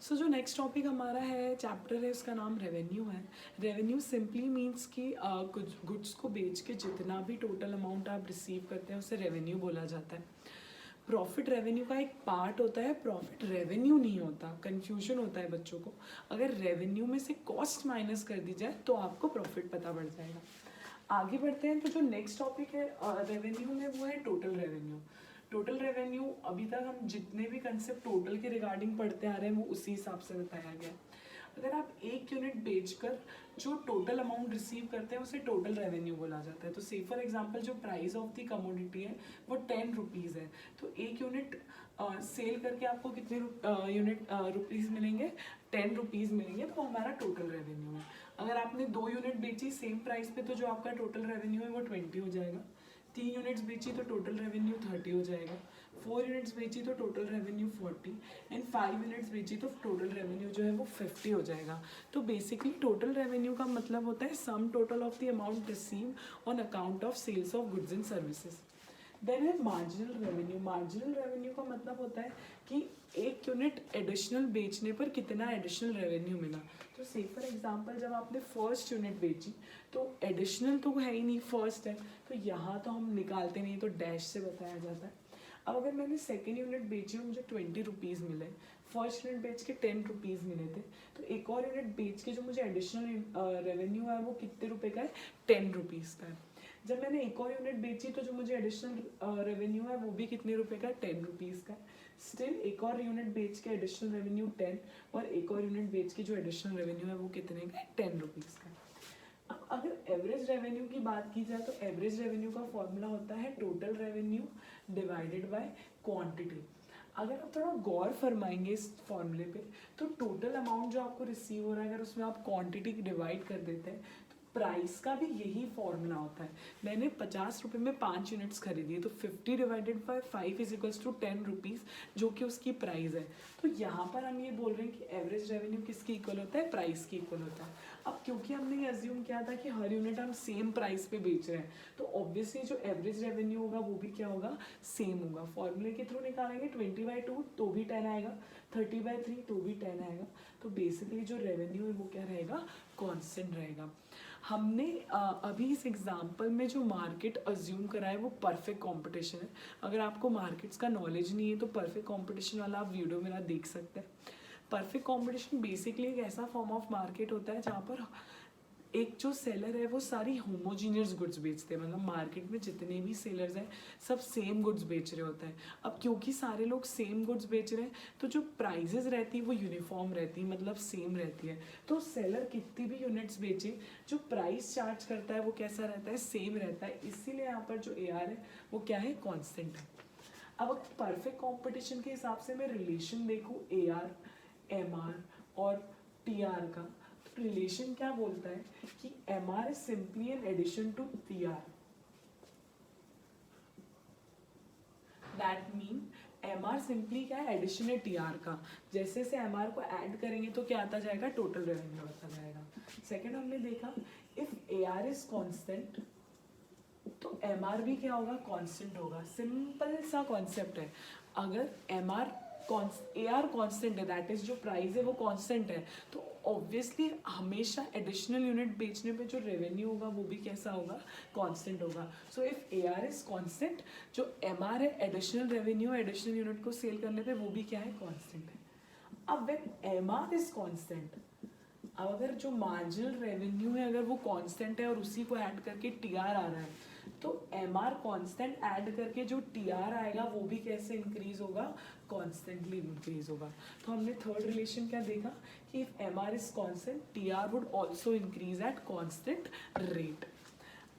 सो जो next topic हमारा है चैप्टर है उसका नाम रेवेन्यू है। रेवेन्यू सिंपली मीन्स कि कुछ गुड्स को बेच के जितना भी टोटल अमाउंट आप रिसीव करते हैं उसे रेवेन्यू बोला जाता है। प्रॉफिट रेवेन्यू का एक पार्ट होता है, प्रॉफिट रेवेन्यू नहीं होता। कंफ्यूजन होता है बच्चों को। अगर रेवेन्यू में से कॉस्ट माइनस कर दी जाए तो आपको प्रॉफिट पता पड़ जाएगा। आगे बढ़ते हैं तो जो नेक्स्ट टॉपिक है रेवेन्यू में वो है टोटल रेवेन्यू। टोटल रेवेन्यू अभी तक हम जितने भी कंसेप्ट टोटल के रिगार्डिंग पढ़ते आ रहे हैं वो उसी हिसाब से बताया गया है। अगर आप एक यूनिट बेचकर जो टोटल अमाउंट रिसीव करते हैं उसे टोटल रेवेन्यू बोला जाता है। तो से फॉर एग्जांपल जो प्राइस ऑफ द कमोडिटी है वो 10 रुपीज़ है, तो एक यूनिट सेल करके आपको कितने यूनिट रुपीज़ मिलेंगे, 10 रुपीज़ मिलेंगे, तो हमारा टोटल रेवेन्यू है। अगर आपने 2 यूनिट बेची सेम प्राइस पे तो जो आपका टोटल रेवेन्यू है वो 20 हो जाएगा। 3 यूनिट्स बेची तो टोटल रेवेन्यू 30 हो जाएगा। 4 यूनिट्स बेची तो टोटल रेवेन्यू 40 एंड 5 यूनिट्स बेची तो टोटल रेवेन्यू जो है वो 50 हो जाएगा। तो बेसिकली टोटल रेवेन्यू का मतलब होता है sum total of the amount receive on account of sales of goods and services. Then है मार्जिनल रेवेन्यू। मार्जिनल रेवेन्यू का मतलब होता है कि एक यूनिट एडिशनल बेचने पर कितना एडिशनल रेवेन्यू मिला। तो से फॉर एग्जांपल जब आपने फर्स्ट यूनिट बेची तो एडिशनल तो है ही नहीं, फर्स्ट है, तो यहाँ तो हम निकालते नहीं, तो डैश से बताया जाता है। अब अगर मैंने सेकेंड यूनिट बेची और मुझे 20 रुपीज़ मिले, फर्स्ट यूनिट बेच के 10 रुपीज़ मिले थे, तो एक और यूनिट बेच के जो मुझे एडिशनल रेवेन्यू है वो कितने रुपए का है, 10 रुपीज़ का है। जब मैंने एक और यूनिट बेची तो जो मुझे एडिशनल रेवेन्यू है वो भी कितने रुपए का है, 10 रुपीज़ का है। स्टिल एक और यूनिट बेच के एडिशनल रेवेन्यू 10 और एक और यूनिट बेच के जो एडिशनल रेवेन्यू है वो कितने का है, 10 रुपीज़ का है। अब अगर एवरेज रेवेन्यू की बात की जाए तो एवरेज रेवेन्यू का फॉर्मूला होता है total revenue divided by quantity. अगर आप थोड़ा गौर फरमाएंगे इस फॉर्मूले पे तो टोटल अमाउंट जो आपको रिसीव हो रहा है अगर उसमें आप क्वांटिटी डिवाइड कर देते हैं तो प्राइस का भी यही फॉर्मूला होता है। मैंने 50 रुपये में 5 यूनिट्स खरीदी तो 50 divided by 5 is equals to 10 rupees जो कि उसकी प्राइस है। तो यहाँ पर हम ये बोल रहे हैं कि एवरेज रेवेन्यू किसके इक्वल होता है, प्राइस के इक्वल होता है। अब क्योंकि हमने ये अज्यूम किया था कि हर यूनिट हम सेम प्राइस पे बेच रहे हैं तो ऑब्वियसली जो एवरेज रेवेन्यू होगा वो भी क्या होगा, सेम होगा। फॉर्मूले के थ्रू निकालेंगे 20/2 तो भी 10 आएगा, 30/3 तो भी 10 आएगा। तो बेसिकली जो रेवेन्यू है वो क्या रहेगा, कॉन्स्टेंट रहेगा। हमने अभी इस एग्जाम्पल में जो मार्केट अज्यूम करा है वो परफेक्ट कंपटीशन है। अगर आपको मार्केट्स का नॉलेज नहीं है तो परफेक्ट कंपटीशन वाला आप वीडियो मेरा देख सकते हैं। परफेक्ट कंपटीशन बेसिकली एक ऐसा फॉर्म ऑफ मार्केट होता है जहाँ पर एक जो सेलर है वो सारी होमोजीनियस गुड्स बेचते हैं, मतलब मार्केट में जितने भी सेलर्स हैं सब सेम गुड्स बेच रहे होते हैं। अब क्योंकि सारे लोग सेम गुड्स बेच रहे हैं तो जो प्राइजेस रहती है वो यूनिफॉर्म रहती है, मतलब सेम रहती है। तो सेलर कितनी भी यूनिट्स बेचे जो प्राइस चार्ज करता है वो कैसा रहता है, सेम रहता है। इसीलिए यहाँ पर जो AR है वो क्या है, कॉन्स्टेंट है। अब अगर परफेक्ट कॉम्पिटिशन के हिसाब से मैं रिलेशन देखूँ AR, MR और TR का, रिलेशन क्या बोलता है कि MR is simply an addition to TR. That mean MR simply क्या है, एडिशन है TR का। जैसे से MR को ऐड करेंगे तो क्या आता जाएगा, टोटल रेवेन्यू आता जाएगा। सेकेंड हमने देखा इफ AR इज कॉन्स्टेंट तो MR भी क्या होगा, कॉन्स्टेंट होगा। सिंपल सा कॉन्सेप्ट है। अगर AR कॉन्स्टेंट है, दैट इज जो प्राइस है वो कॉन्स्टेंट है, तो ऑब्वियसली हमेशा एडिशनल यूनिट बेचने पे जो रेवेन्यू होगा वो भी कैसा होगा, कांस्टेंट होगा। So if AR is constant, जो MR है एडिशनल रेवेन्यू एडिशनल यूनिट को सेल करने पे वो भी क्या है, कांस्टेंट है। अब व्हेन MR इज कांस्टेंट, अब अगर जो मार्जिनल रेवेन्यू है अगर वो कांस्टेंट है और उसी को ऐड करके TR आ रहा है तो MR कांस्टेंट ऐड करके जो TR आएगा वो भी कैसे इंक्रीज होगा, कॉन्स्टेंटली इंक्रीज होगा। तो हमने थर्ड रिलेशन क्या देखा कि if MR is constant TR would also increase at constant rate.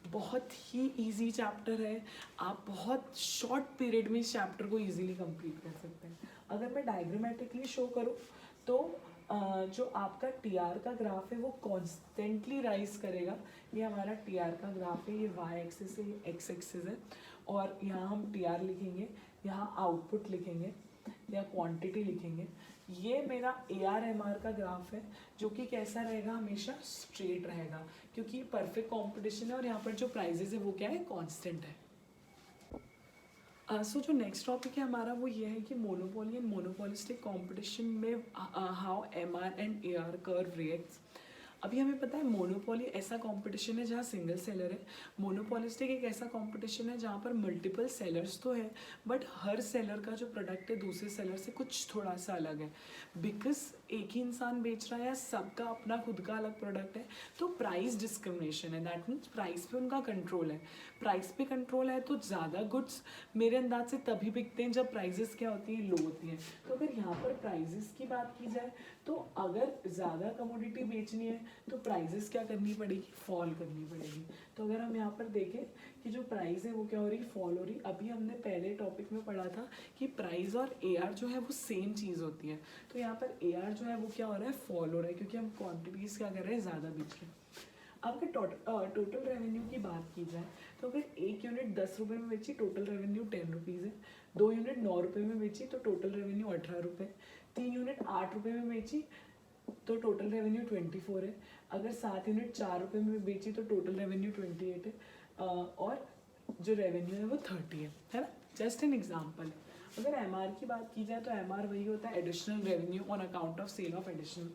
बहुत ही इजी चैप्टर है, आप बहुत शॉर्ट पीरियड में इस चैप्टर को इजीली कंप्लीट कर सकते हैं। अगर मैं डायग्रामेटिकली शो करूँ तो जो आपका TR का ग्राफ है वो कॉन्स्टेंटली राइज करेगा। ये हमारा TR का ग्राफ है, ये Y एक्सिस है, ये X एक्सिस है, और यहाँ हम TR लिखेंगे, यहाँ आउटपुट लिखेंगे या क्वांटिटी लिखेंगे। ये मेरा AR MR का ग्राफ है जो कि कैसा रहेगा, हमेशा स्ट्रेट रहेगा क्योंकि परफेक्ट कॉम्पिटिशन है और यहाँ पर जो प्राइजेस है वो क्या है, कॉन्स्टेंट है। सो जो नेक्स्ट टॉपिक है हमारा वो ये है कि मोनोपोली एंड मोनोपोलिस्टिक कंपटीशन में how MR and AR curve reacts. अभी हमें पता है मोनोपोली ऐसा कंपटीशन है जहाँ सिंगल सेलर है, मोनोपोलिस्टिक एक ऐसा कंपटीशन है जहाँ पर मल्टीपल सेलर्स तो है बट हर सेलर का जो प्रोडक्ट है दूसरे सेलर से कुछ थोड़ा सा अलग है, बिकॉज एक ही इंसान बेच रहा है या सबका अपना खुद का अलग प्रोडक्ट है, तो प्राइस डिस्क्रिमिनेशन है। दैट मीन्स प्राइस पे उनका कंट्रोल है, प्राइस पे कंट्रोल है तो ज़्यादा गुड्स मेरे अंदाज से तभी बिकते हैं जब प्राइजेस क्या होती हैं, लो होती हैं। तो अगर यहाँ पर प्राइजेस की बात की जाए तो अगर ज़्यादा कमोडिटी बेचनी है तो प्राइजेस क्या करनी पड़ेगी, फॉल करनी पड़ेगी। तो अगर हम यहाँ पर देखें कि जो प्राइस है वो क्या हो रही, फॉल हो रही। अभी हमने पहले टॉपिक में पढ़ा था कि प्राइस और एआर जो है वो सेम चीज़ होती है, तो यहाँ पर एआर जो है वो क्या हो रहा है, फॉल हो रहा है, क्योंकि हम क्वान्टिटीज़ क्या कर रहे हैं, ज़्यादा बेच रहे हैं। अब अगर टोटल रेवेन्यू की बात की जाए तो अगर एक यूनिट 10 रुपये में बेची टोटल रेवेन्यू 10 रुपीज़ है, 2 यूनिट 9 रुपये में बेची तो टोटल रेवेन्यू 18 रुपये, 3 यूनिट 8 रुपये में बेची तो टोटल रेवेन्यू 24 है, अगर 7 यूनिट 4 रुपये में बेची तो टोटल रेवेन्यू 28 है, और जो रेवेन्यू है वो 30 है ना। जस्ट एन एग्जाम्पल है। अगर एमआर की बात की जाए तो एमआर वही होता है additional revenue on account of sale of additional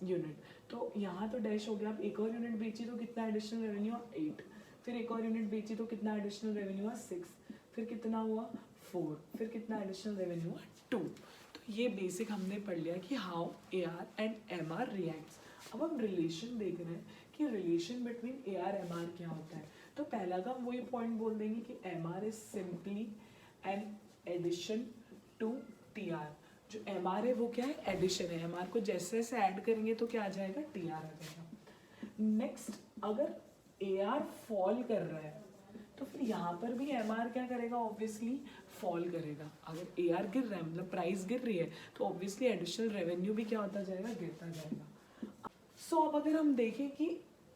unit. तो यहाँ तो डैश हो गया, अब एक और यूनिट बेची तो कितना एडिशनल रेवेन्यू, 8, फिर एक और यूनिट बेची तो कितना एडिशनल रेवेन्यू हुआ, 6, फिर कितना हुआ 4, फिर कितना एडिशनल रेवेन्यू हुआ 2। तो ये बेसिक हमने पढ़ लिया कि how A R and M R reacts. अब हम रिलेशन देख रहे हैं कि relation between A R M R क्या होता है। तो पहला का हम वही पॉइंट बोल देंगे कि M R is simply an addition to T R. जो एम आर है वो क्या है, एडिशन है, एम आर को जैसे जैसे ऐड करेंगे तो क्या आ जाएगा, टी आर आ जाएगा। नेक्स्ट अगर ए आर फॉल कर रहा है तो फिर यहाँ पर भी एम आर क्या करेगा, ऑब्वियसली फॉल करेगा। अगर ए आर गिर रहा है मतलब प्राइस गिर रही है तो ऑब्वियसली एडिशनल रेवेन्यू भी क्या होता जाएगा, गिरता जाएगा। सो अब अगर हम देखें कि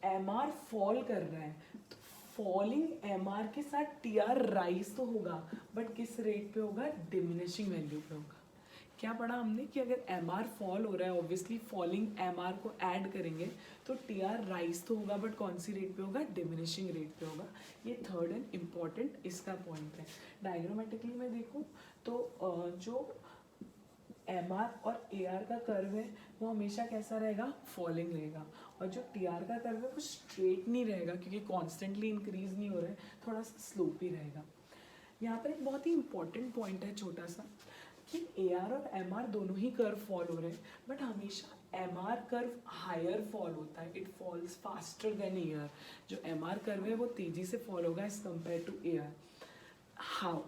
एम आर फॉल कर रहा है तो फॉलिंग एम आर के साथ टी आर राइज तो होगा बट किस रेट पे होगा, डिमिनिशिंग वैल्यू पे होगा। क्या पढ़ा हमने कि अगर एम आर फॉल हो रहा है ऑब्वियसली फॉलिंग एम आर को ऐड करेंगे तो टी आर राइज तो होगा बट कौन सी रेट पे होगा, डिमिनिशिंग रेट पे होगा। ये थर्ड एंड इम्पॉर्टेंट इसका पॉइंट है। डायग्रामेटिकली मैं देखूँ तो जो एम आर और ए आर का कर्व है वो हमेशा कैसा रहेगा, फॉलिंग रहेगा, और जो टी आर का कर्व है वो स्ट्रेट नहीं रहेगा क्योंकि कॉन्स्टेंटली इंक्रीज नहीं हो रहा है, थोड़ा सा स्लोप ही रहेगा। यहाँ पर एक बहुत ही इंपॉर्टेंट पॉइंट है छोटा सा कि ए आर और एम आर दोनों ही कर्व फॉल हो रहे हैं बट हमेशा M R curve higher fall होता है, it falls faster than A R. जो एम आर कर्व है वो तेजी से फॉल होगा as compare to A R. How,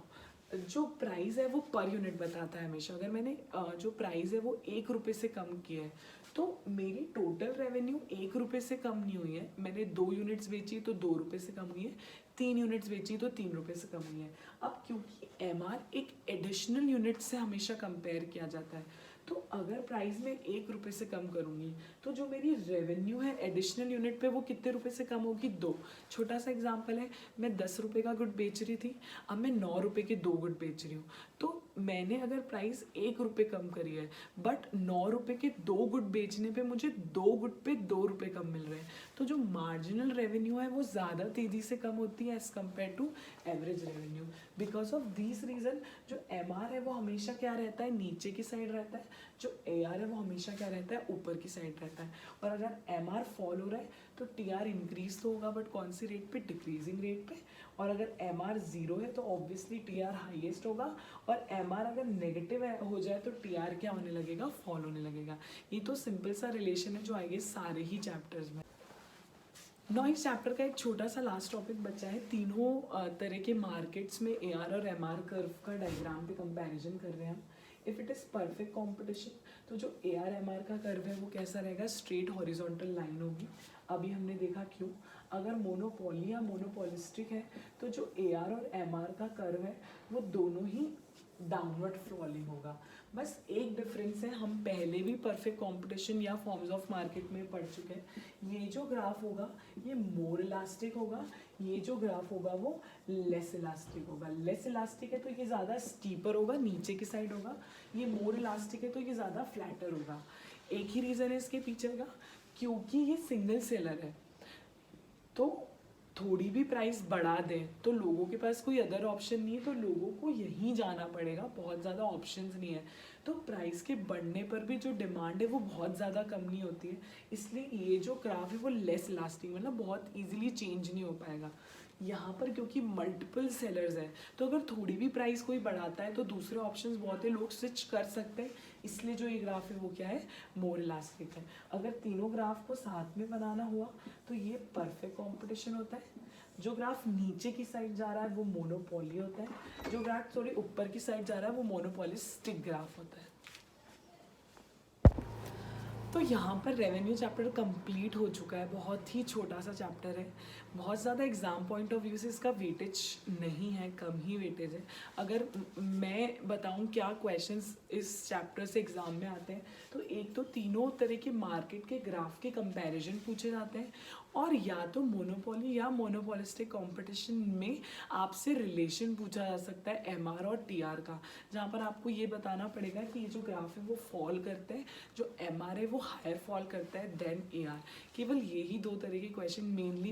जो प्राइस है वो पर यूनिट बताता है हमेशा। अगर मैंने जो प्राइस है वो 1 रुपये से कम किया है तो मेरी टोटल रेवेन्यू 1 रुपये से कम नहीं हुई है, मैंने 2 यूनिट्स बेची तो 2 रुपये से कम हुई है, 3 यूनिट्स बेची तो 3 रुपये से कम हुई है। अब क्योंकि एम आर एक एडिशनल यूनिट से हमेशा कंपेयर किया जाता है तो अगर प्राइस में 1 रुपये से कम करूँगी तो जो मेरी रेवेन्यू है एडिशनल यूनिट पे वो कितने रुपये से कम होगी, 2। छोटा सा एग्जांपल है, मैं 10 रुपये का गुड बेच रही थी, अब मैं 9 रुपये के 2 गुड बेच रही हूँ, तो मैंने अगर प्राइस 1 रुपये कम करी है बट 9 रुपये के 2 गुड बेचने पे मुझे 2 गुड पे 2 रुपये कम मिल रहे हैं, तो जो मार्जिनल रेवेन्यू है वो ज़्यादा तेज़ी से कम होती है as compare to average revenue. Because of this reason जो एम आर है वो हमेशा क्या रहता है, नीचे की साइड रहता है, जो ए आर है वो हमेशा क्या रहता है, ऊपर की साइड रहता है। और अगर एम आर फॉल हो रहा है तो टी आर इंक्रीज तो होगा बट कौन सी रेट पे, डिक्रीजिंग रेट पे, और अगर एम आर 0 है तो ऑब्वियसली टी आर हाइएस्ट होगा, और एम आर अगर नेगेटिव हो जाए तो टी आर क्या होने लगेगा, फॉल होने लगेगा। ये तो सिंपल सा रिलेशन है जो आएगा सारे ही चैप्टर्स में। नौ इस चैप्टर का एक छोटा सा लास्ट टॉपिक बचा है, तीनों तरह के मार्केट्स में ए आर और एम आर कर्व का डायग्राम पे कंपैरिजन कर रहे हैं हम। If it is perfect competition तो जो ए आर एम आर का कर्व है वो कैसा रहेगा, स्ट्रेट हॉरिजॉन्टल लाइन होगी। अभी हमने देखा क्यों। अगर मोनोपोली या मोनोपोलिस्टिक है तो जो ए आर और एम आर का कर्व है वो दोनों ही डाउनवर्ड फॉलिंग होगा। बस एक डिफरेंस है, हम पहले भी परफेक्ट कंपटीशन या फॉर्म्स ऑफ मार्केट में पढ़ चुके हैं। ये जो ग्राफ होगा ये मोर इलास्टिक होगा, ये जो ग्राफ होगा वो लेस इलास्टिक होगा। लेस इलास्टिक है तो ये ज़्यादा स्टीपर होगा, नीचे की साइड होगा, ये मोर इलास्टिक है तो ये ज़्यादा फ्लैटर होगा। एक ही रीज़न है इसके पीछे का, क्योंकि ये सिंगल सेलर है तो थोड़ी भी प्राइस बढ़ा दें तो लोगों के पास कोई अदर ऑप्शन नहीं है, तो लोगों को यहीं जाना पड़ेगा, बहुत ज़्यादा ऑप्शंस नहीं है। तो प्राइस के बढ़ने पर भी जो डिमांड है वो बहुत ज़्यादा कम नहीं होती है, इसलिए ये जो ग्राफ है वो लेस लास्टिंग, मतलब बहुत इजीली चेंज नहीं हो पाएगा। यहाँ पर क्योंकि मल्टीपल सेलर्स हैं, तो अगर थोड़ी भी प्राइस कोई बढ़ाता है तो दूसरे ऑप्शंस बहुत है, लोग स्विच कर सकते हैं, इसलिए जो ये ग्राफ है वो क्या है, मोर इलास्टिक है। अगर तीनों ग्राफ को साथ में बनाना हुआ तो ये परफेक्ट कंपटीशन होता है। जो ग्राफ नीचे की साइड जा रहा है वो मोनोपोली होता है, जो ग्राफ थोड़ी ऊपर की साइड जा रहा है वो मोनोपोलिस्टिक ग्राफ होता है। तो यहाँ पर रेवेन्यू चैप्टर कंप्लीट हो चुका है, बहुत ही छोटा सा चैप्टर है, बहुत ज़्यादा एग्ज़ाम पॉइंट ऑफ व्यू से इसका वेटेज नहीं है, कम ही वेटेज है। अगर मैं बताऊँ क्या क्वेश्चंस इस चैप्टर से एग्ज़ाम में आते हैं, तो एक तो तीनों तरह के मार्केट के ग्राफ के कंपैरिजन पूछे जाते हैं, और या तो मोनोपोली या मोनोपोलिस्टिक कंपटीशन में आपसे रिलेशन पूछा जा सकता है एमआर और टीआर का, जहाँ पर आपको ये बताना पड़ेगा कि ये जो ग्राफ है वो फॉल करते हैं, जो एमआर है वो हायर फॉल करता है देन एआर। केवल यही दो तरह के क्वेश्चन मेनली